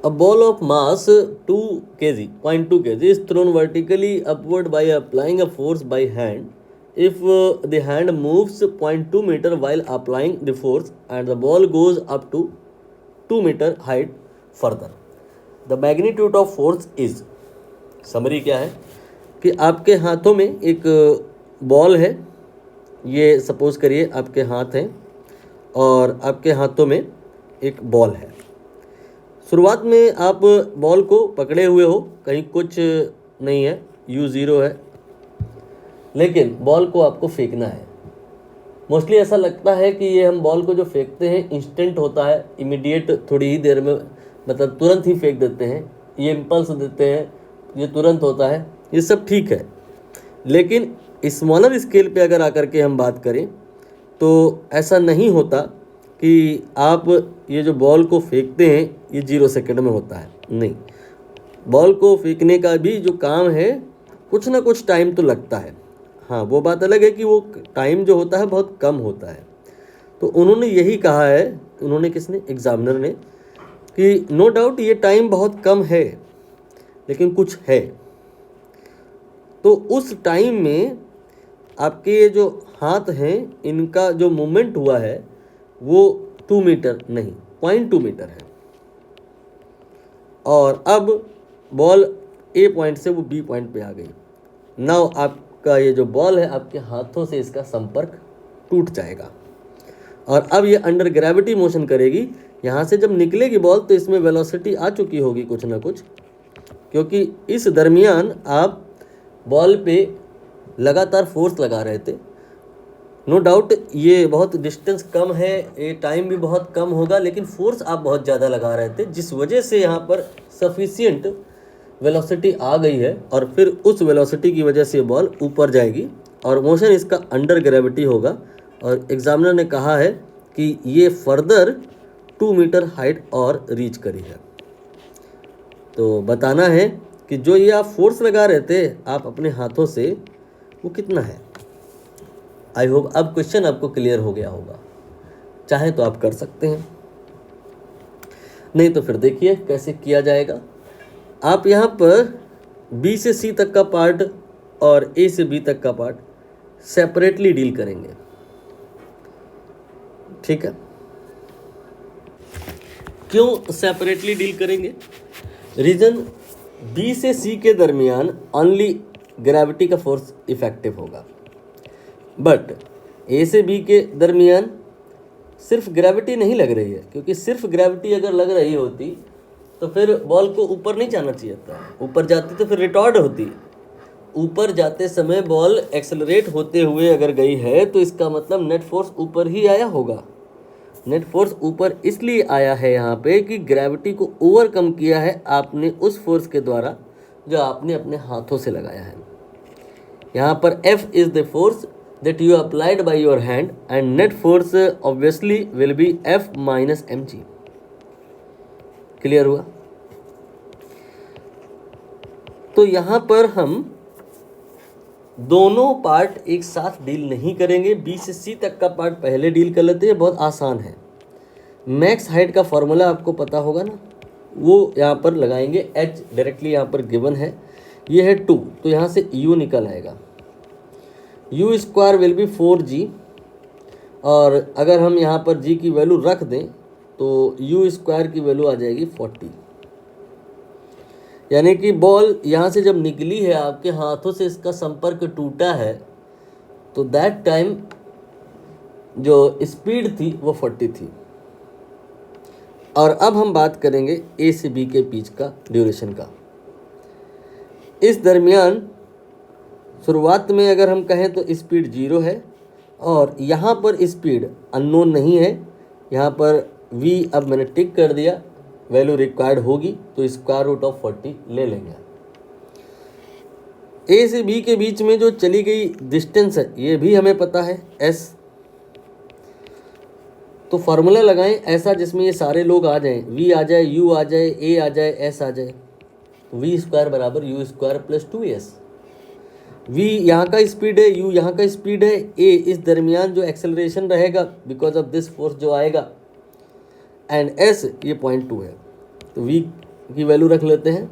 A ball of mass 2 kg, 0.2 kg is thrown vertically upward by applying a force by hand. If the hand moves 0.2 meter while applying the force and the ball goes up to 2 meter height further, the magnitude of force is. Summary क्या है कि आपके हाथों में एक ball है, ये suppose करिए आपके हाथ हैं और आपके हाथों में एक बॉल है। शुरुआत में आप बॉल को पकड़े हुए हो, कहीं कुछ नहीं है, U0 है, लेकिन बॉल को आपको फेंकना है। मोस्टली ऐसा लगता है कि ये हम बॉल को जो फेंकते हैं इंस्टेंट होता है, इमीडिएट, थोड़ी ही देर में, मतलब तुरंत ही फेंक देते हैं, ये इम्पल्स देते हैं, ये तुरंत होता है, ये सब ठीक है। लेकिन स्मॉलर स्केल पे अगर आकर के हम बात करें तो ऐसा नहीं होता कि आप ये जो बॉल को फेंकते हैं ये 0 सेकंड में होता है, नहीं। बॉल को फेंकने का भी जो काम है कुछ ना कुछ टाइम तो लगता है। हाँ, वो बात अलग है कि वो टाइम जो होता है बहुत कम होता है। तो उन्होंने यही कहा है, उन्होंने किसने, एग्जामिनर ने, कि नो डाउट ये टाइम बहुत कम है लेकिन कुछ है। तो उस टाइम में आपके ये जो हाथ हैं इनका जो मूवमेंट हुआ है वो 2 मीटर नहीं, 0.2 मीटर है। और अब बॉल ए पॉइंट से वो बी पॉइंट पे आ गई। नाउ आपका ये जो बॉल है आपके हाथों से इसका संपर्क टूट जाएगा और अब ये अंडर ग्रेविटी मोशन करेगी। यहाँ से जब निकलेगी बॉल तो इसमें वेलोसिटी आ चुकी होगी कुछ ना कुछ, क्योंकि इस दरमियान आप बॉल पे लगातार फोर्स लगा रहे थे। नो डाउट ये बहुत डिस्टेंस कम है, ये टाइम भी बहुत कम होगा, लेकिन फोर्स आप बहुत ज़्यादा लगा रहे थे जिस वजह से यहाँ पर सफिशिएंट वेलोसिटी आ गई है और फिर उस वेलोसिटी की वजह से बॉल ऊपर जाएगी और मोशन इसका अंडर ग्रेविटी होगा। और एग्जामिनर ने कहा है कि ये फर्दर 2 मीटर हाइट और रीच करी है। तो बताना है कि जो ये आप फोर्स लगा रहे थे आप अपने हाथों से, वो कितना है। आई होप अब क्वेश्चन आपको क्लियर हो गया होगा। चाहे तो आप कर सकते हैं, नहीं तो फिर देखिए कैसे किया जाएगा। आप यहाँ पर बी से सी तक का पार्ट और ए से बी तक का पार्ट सेपरेटली डील करेंगे, ठीक है। क्यों सेपरेटली डील करेंगे? रीजन, बी से सी के दरमियान ओनली ग्रेविटी का फोर्स इफेक्टिव होगा, बट ए से बी के दरमियान सिर्फ ग्रेविटी नहीं लग रही है, क्योंकि सिर्फ ग्रेविटी अगर लग रही होती तो फिर बॉल को ऊपर नहीं जाना चाहिए था। ऊपर जाती तो फिर रिटॉर्ड होती। ऊपर जाते समय बॉल एक्सेलरेट होते हुए अगर गई है तो इसका मतलब नेट फोर्स ऊपर ही आया होगा। नेट फोर्स ऊपर इसलिए आया है यहाँ पे कि ग्रेविटी को ओवरकम किया है आपने उस फोर्स के द्वारा जो आपने अपने हाथों से लगाया है। यहाँ पर F is the force that you applied by your hand and net force obviously will be F minus mg। Clear हुआ? तो यहाँ पर हम दोनों पार्ट एक साथ डील नहीं करेंगे। बी से सी तक का पार्ट पहले डील कर लेते हैं, बहुत आसान है। मैक्स हाइट का फॉर्मूला आपको पता होगा ना, वो यहाँ पर लगाएंगे। h डायरेक्टली यहाँ पर गिवन है, ये है 2, तो यहाँ से u निकल आएगा। u square will be 4g, और अगर हम यहाँ पर g की वैल्यू रख दें तो u स्क्वायर की वैल्यू आ जाएगी 40। यानी कि बॉल यहाँ से जब निकली है आपके हाथों से इसका संपर्क टूटा है तो दैट टाइम जो स्पीड थी वो 40 थी। और अब हम बात करेंगे ए से बी के बीच का ड्यूरेशन का। इस दरमियान शुरुआत में अगर हम कहें तो स्पीड 0 है और यहाँ पर स्पीड अननोन नहीं है। यहाँ पर v अब मैंने टिक कर दिया, वैल्यू रिक्वायर्ड होगी तो स्क्वायर रूट ऑफ 40 ले लेंगे। ए से बी के बीच में जो चली गई डिस्टेंस है ये भी हमें पता है s। तो फार्मूला लगाएं ऐसा जिसमें ये सारे लोग आ जाएं, v आ जाए, u आ जाए, a आ जाए, s आ जाए। v स्क्वायर बराबर u square plus 2s। v यहाँ का स्पीड है, u यहाँ का स्पीड है, a इस दरमियान जो एक्सेलरेशन रहेगा बिकॉज ऑफ दिस फोर्स जो आएगा, एंड s ये 0.2 है। तो v की वैल्यू रख लेते हैं।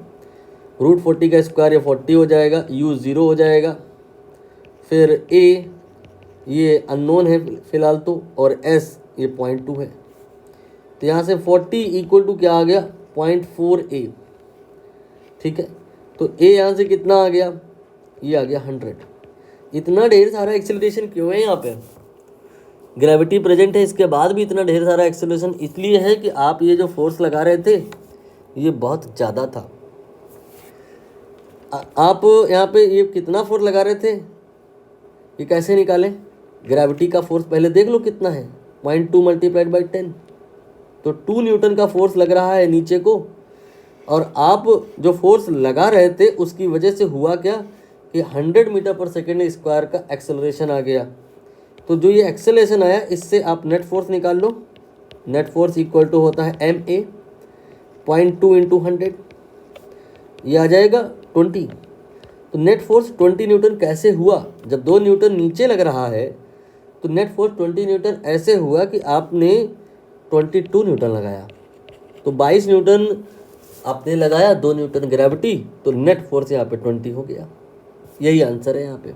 √40 का स्क्वायर ये 40 हो जाएगा, u 0 हो जाएगा, फिर a ये अननोन है फिलहाल तो, और s ये 0.2 है। तो यहाँ से 40 इक्वल टू क्या आ गया, 0.4a। ठीक है, तो a यहाँ से कितना आ गया, ये आ गया 100। इतना ढेर सारा एक्सेलरेशन क्यों है यहाँ पे, ग्रेविटी प्रेजेंट है, इसके बाद भी इतना ढेर सारा एक्सेलरेशन इसलिए है कि आप ये जो फोर्स लगा रहे थे ये बहुत ज़्यादा था। आप यहाँ पे ये कितना फोर्स लगा रहे थे, ये कैसे निकालें, ग्रेविटी का फोर्स पहले देख लो कितना है, 0.2 मल्टीप्लाइड बाई 10, तो 2 न्यूटन का फोर्स लग रहा है नीचे को। और आप जो फोर्स लगा रहे थे उसकी वजह से हुआ क्या कि 100 मीटर पर सेकेंड स्क्वायर का एक्सेलरेशन आ गया। तो जो ये एक्सेलरेशन आया इससे आप नेट फोर्स निकाल लो। नेट फोर्स इक्वल टू होता है ma, 0.2 इंटू 100, ये आ जाएगा 20। तो नेट फोर्स 20 न्यूटन कैसे हुआ, जब 2 न्यूटन नीचे लग रहा है तो नेट फोर्स 20 न्यूटन ऐसे हुआ कि आपने 22 न्यूटन लगाया। तो 22 न्यूटन आपने लगाया, 2 न्यूटन ग्रेविटी, तो नेट फोर्स यहाँ पे 20 हो गया। यही आंसर है यहाँ पे।